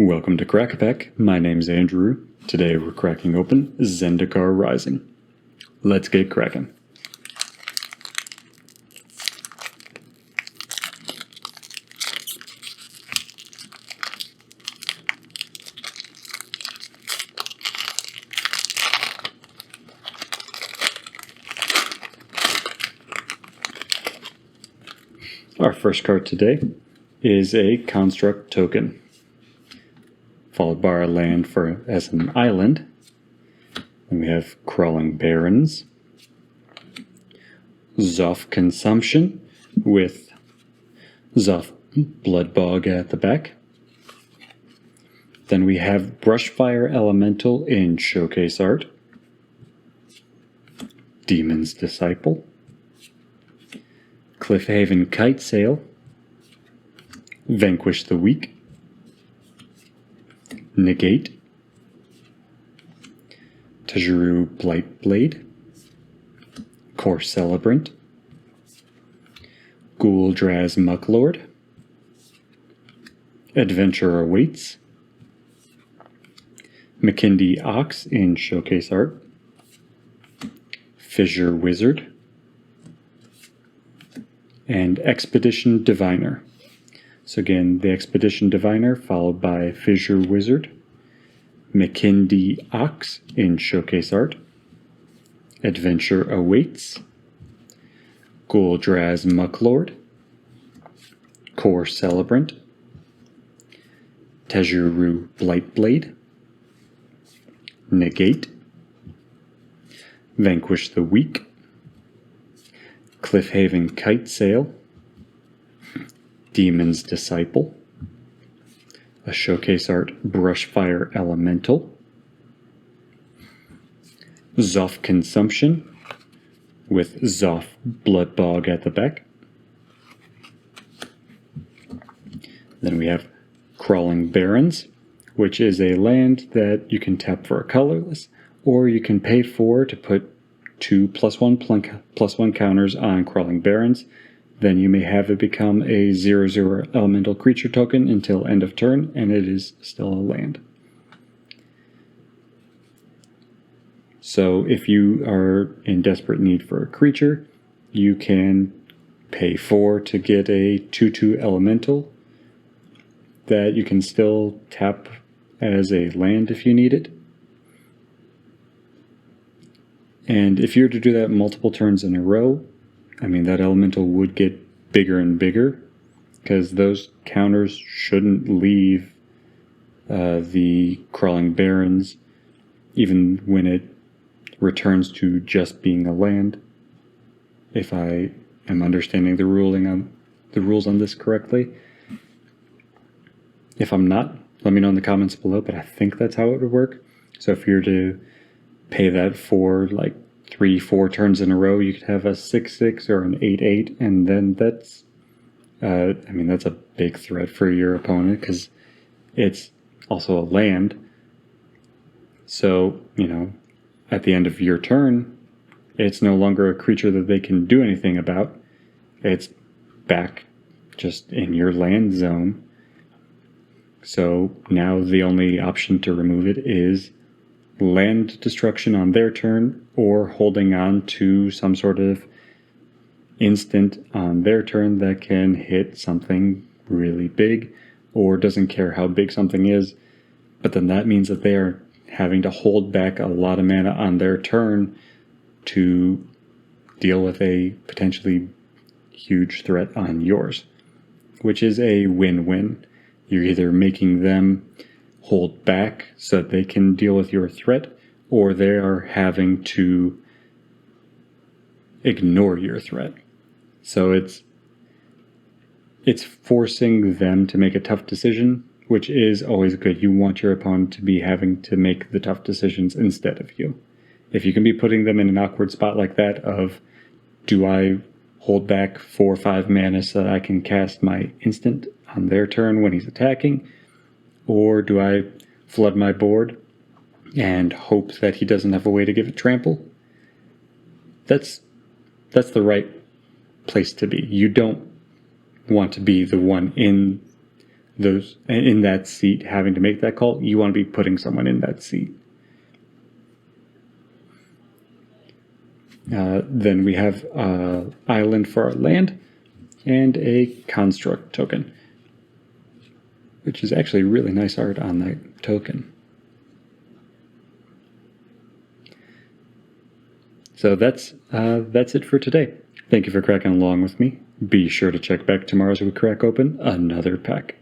Welcome to Crack-A-Pack. My name's Andrew. Today we're cracking open Zendikar Rising. Let's get cracking. Our first card today is a construct token, followed by our land as an island. Then we have Crawling Barrens, Zoff Consumption with Zoff Bloodbog at the back. Then we have Brushfire Elemental in showcase art, Demon's Disciple, Cliffhaven Kite Sail, Vanquish the Weak, Negate, Tajiru Blightblade, Core Celebrant, Gouldraz MacLeod, Adventure Awaits, McKindy Ox in showcase art, Fissure Wizard, and Expedition Diviner. So again, the Expedition Diviner followed by Fissure Wizard, McKindy Ox in showcase art, Adventure Awaits, Gouldraz MacLeod, Core Celebrant, Tajiru Blightblade, Negate, Vanquish the Weak, Cliffhaven Kite Sail, Demon's Disciple, a showcase art Brushfire Elemental, Zoff Consumption with Zoff Bloodbog at the back. Then we have Crawling Barrens, which is a land that you can tap for a colorless, or you can pay for to put 2/+1/+1 counters on Crawling Barrens. Then you may have it become a 0/0 elemental creature token until end of turn, and it is still a land. So if you are in desperate need for a creature, you can pay 4 to get a 2/2 elemental that you can still tap as a land if you need it. And if you were to do that multiple turns in a row, that elemental would get bigger and bigger, because those counters shouldn't leave the Crawling Barrens, even when it returns to just being a land. If I am understanding the rules on this correctly. If I'm not, let me know in the comments below, but I think that's how it would work. So if you're to pay that for like 3-4 turns in a row, you could have a 6/6 or an 8/8, and then that's that's a big threat for your opponent, because it's also a land. So at the end of your turn, it's no longer a creature that they can do anything about. It's back just in your land zone. So now the only option to remove it is land destruction on their turn, or holding on to some sort of instant on their turn that can hit something really big, or doesn't care how big something is, but then that means that they are having to hold back a lot of mana on their turn to deal with a potentially huge threat on yours, which is a win-win. You're either making them hold back so that they can deal with your threat, or they are having to ignore your threat. So it's forcing them to make a tough decision, which is always good. You want your opponent to be having to make the tough decisions instead of you. If you can be putting them in an awkward spot like that of, do I hold back 4 or 5 mana so that I can cast my instant on their turn when he's attacking, or do I flood my board and hope that he doesn't have a way to give it trample? That's the right place to be. You don't want to be the one in those in that seat having to make that call. You want to be putting someone in that seat. Then we have island for our land and a construct token, which is actually really nice art on that token. So that's it for today. Thank you for cracking along with me. Be sure to check back tomorrow as we crack open another pack.